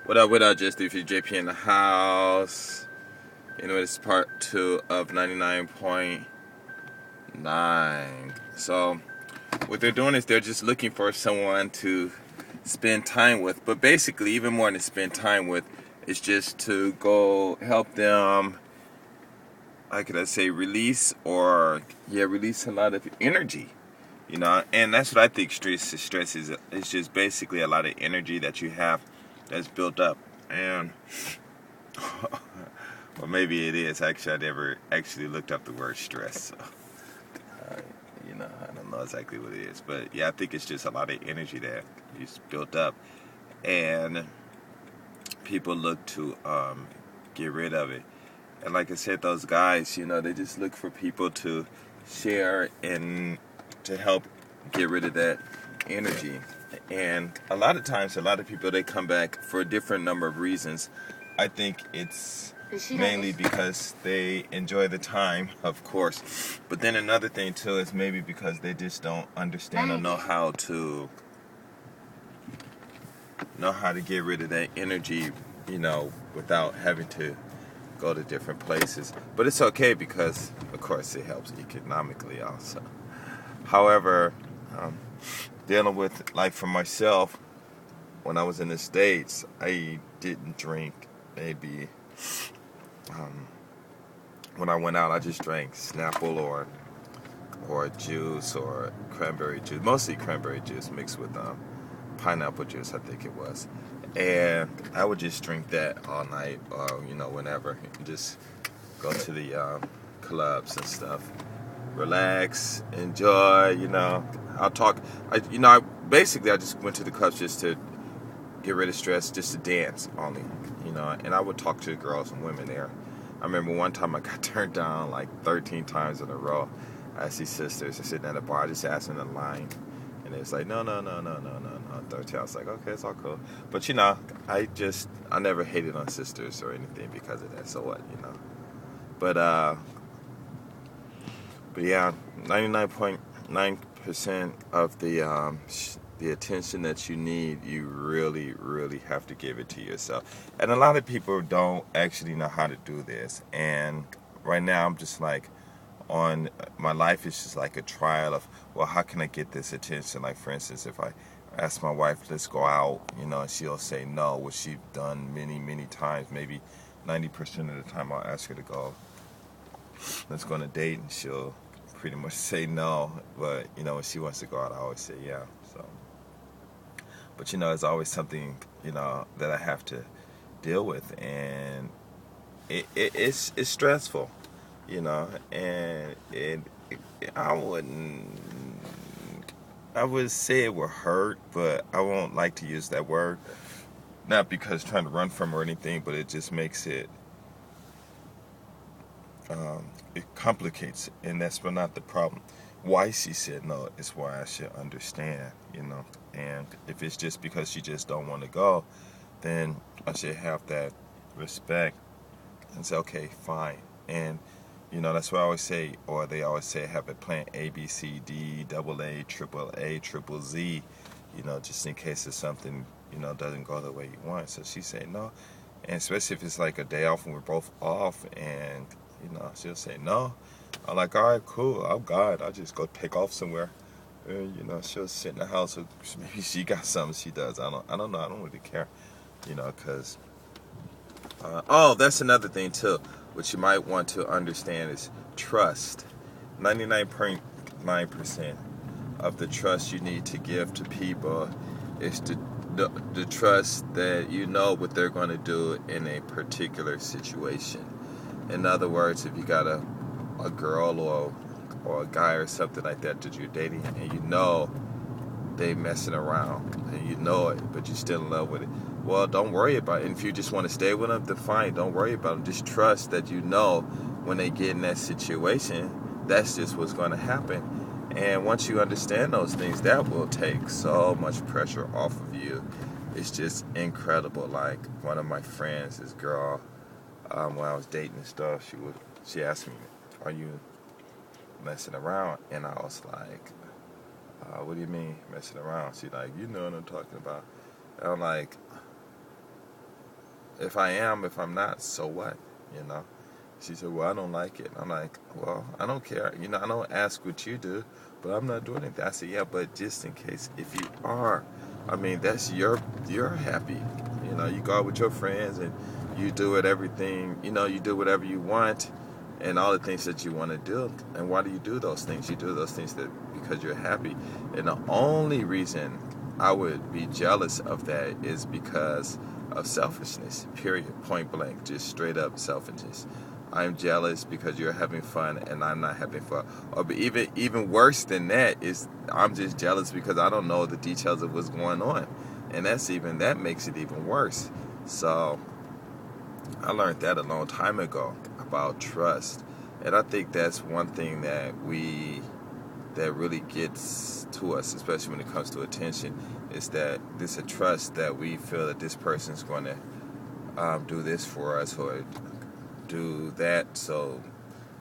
What up, just if you JP in the house. Anyway, this is part 2 of 99.9. So, what they're doing is they're just looking for someone to spend time with. But basically, even more than spend time with, it's just to go help them, how could I say, release a lot of energy. And that's what I think stress is. It's just basically a lot of energy that you have that's built up. And well, maybe it is. Actually, I never actually looked up the word stress. So, I don't know exactly what it is. But yeah, I think it's just a lot of energy that is built up. And people look to get rid of it. And like I said, those guys, they just look for people to share and to help get rid of that energy. And a lot of times, a lot of people, they come back for a different number of reasons. I think it's mainly because they enjoy the time, of course. But then another thing, too, is maybe because they just don't understand or know how to get rid of that energy, without having to go to different places. But it's okay because, of course, it helps economically also. However, dealing with, like for myself, when I was in the States, I didn't drink. Maybe when I went out, I just drank Snapple or juice or cranberry juice, mostly cranberry juice mixed with pineapple juice, I think it was. And I would just drink that all night, or whenever, and just go to the clubs and stuff, relax, enjoy. I'll talk. I just went to the clubs just to get rid of stress, just to dance only, and I would talk to the girls and women there. I remember one time I got turned down like 13 times in a row. I see sisters, they're sitting at a bar, just asking in line, and it's like, no. 13, I was like, okay, it's all cool. But I never hated on sisters or anything because of that, so what, But yeah, 99.9% of the attention that you need, you really, really have to give it to yourself. And a lot of people don't actually know how to do this. And right now, I'm just like, on my life is just like a trial of, well, how can I get this attention? Like, for instance, if I ask my wife, let's go out, and she'll say no, which she's done many, many times. Maybe 90% of the time I'll ask her to go, let's go on a date, and she'll pretty much say no. But when she wants to go out, I always say yeah. So, but it's always something that I have to deal with, and it's stressful, and I would say it would hurt, but I won't like to use that word, not because trying to run from or anything, but it just makes it complicates it, and that's not the problem. Why she said no is why I should understand, and if it's just because she just don't want to go, then I should have that respect and say, okay, fine. And that's what I always say, or they always say, have a plan A, B, C, D, double A, triple Z, just in case it's something, doesn't go the way you want. So she said no. And especially if it's like a day off and we're both off, and, she'll say no. I'm like, all right, cool. I'm God. I'll just go take off somewhere. And, she'll sit in the house, or maybe she got something she does. I don't know. I don't really care, because that's another thing too, which you might want to understand is trust. 99.9% of the trust you need to give to people is the trust that what they're going to do in a particular situation. In other words, if you got a girl or a guy or something like that you're dating, and they messing around, and it, but you're still in love with it, well, don't worry about it. And if you just want to stay with them, then fine, don't worry about it. Just trust that when they get in that situation, that's just what's going to happen. And once you understand those things, that will take so much pressure off of you. It's just incredible. Like, one of my friends, this girl, when I was dating and stuff, she asked me, are you messing around? And I was like, what do you mean messing around? She's like, you know what I'm talking about. And I'm like, if I am, if I'm not, so what? You know? She said, well, I don't like it. I'm like, well, I don't care. You know, I don't ask what you do, but I'm not doing it. I said, yeah, but just in case, if you are, I mean, that's you're happy. You know, you go out with your friends and you do it, everything, you know, you do whatever you want and all the things that you want to do. And why do you do those things? You do those things because you're happy. And the only reason I would be jealous of that is because of selfishness, period, point blank, just straight up selfishness. I'm jealous because you're having fun and I'm not having fun. Or even worse than that is I'm just jealous because I don't know the details of what's going on. And that makes it even worse. So I learned that a long time ago about trust. And I think that's one thing that really gets to us, especially when it comes to attention, is that there's a trust that we feel that this person's going to do this for us or do that, so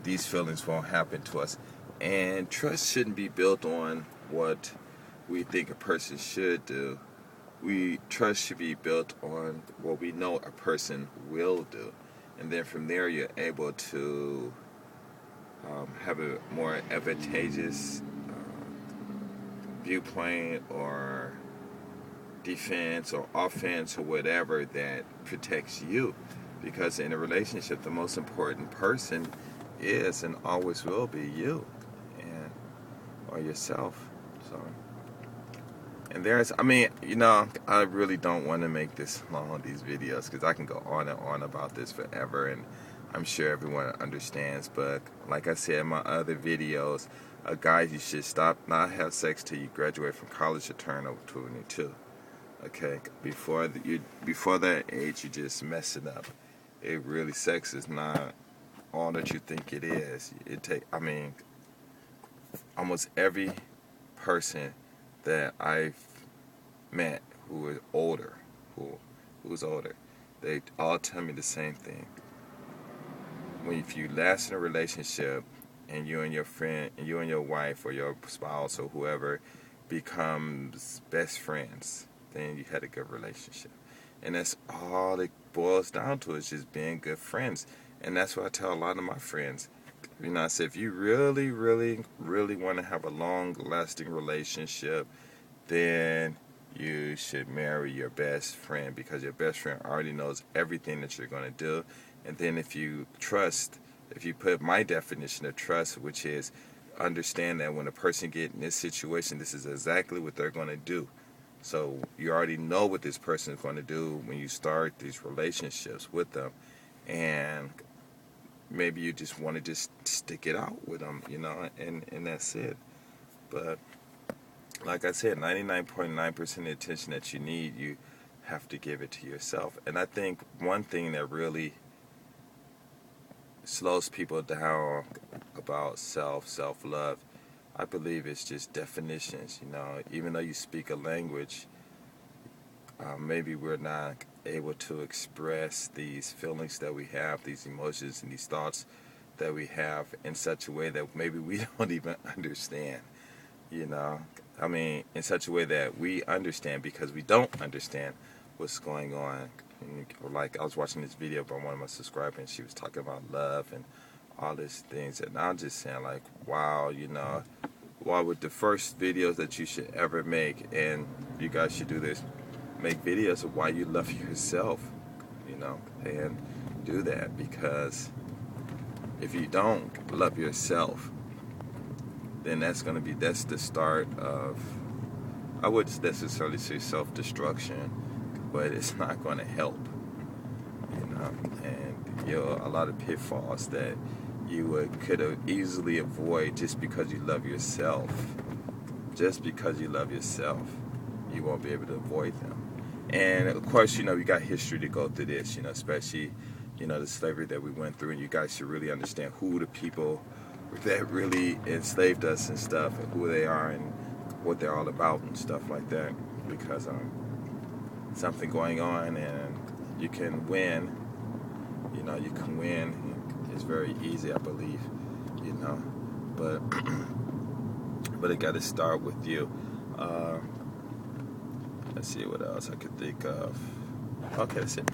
these feelings won't happen to us. And trust shouldn't be built on what we think a person should do. Trust should be built on what we know a person will do, and then from there you're able to have a more advantageous viewpoint or defense or offense or whatever that protects you. Because in a relationship, the most important person is and always will be you or yourself. So, and I really don't want to make this long, these videos, because I can go on and on about this forever, and I'm sure everyone understands. But like I said in my other videos, guys, you should not have sex till you graduate from college or turn over 22. Okay, before that age, you just mess it up. Sex is not all that you think it is. Almost every person that I've met who's older, they all tell me the same thing. If you last in a relationship and you and your friend, and you and your wife or your spouse or whoever becomes best friends, then you had a good relationship. And that's all it boils down to, is just being good friends. And that's what I tell a lot of my friends. I said, if you really, really, really want to have a long-lasting relationship, then you should marry your best friend, because your best friend already knows everything that you're going to do. And then if you put my definition of trust, which is understand that when a person gets in this situation, this is exactly what they're going to do. So you already know what this person is going to do when you start these relationships with them, and maybe you just want to just stick it out with them, and that's it. But like I said, 99.9% of the attention that you need, you have to give it to yourself. And I think one thing that really slows people down about self-love, I believe it's just definitions. Even though you speak a language, maybe we're not able to express these feelings that we have, these emotions and these thoughts that we have in such a way that maybe we don't even understand. In such a way that we understand because we don't understand what's going on. Like, I was watching this video by one of my subscribers, and she was talking about love and all these things, and I'm just saying, like, wow, why would the first videos that you should ever make, and you guys should do this, make videos of why you love yourself, and do that, because if you don't love yourself, then that's the start of, I wouldn't necessarily say self-destruction, but it's not going to help, and a lot of pitfalls that you could easily avoid just because you love yourself. Just because you love yourself, you won't be able to avoid them. And of course, we got history to go through this, especially, the slavery that we went through, and you guys should really understand who the people that really enslaved us and stuff, and who they are and what they're all about and stuff like that, because something going on and you can win, it's very easy, I believe, but it got to start with you. Let's see what else I could think of. Okay, that's it.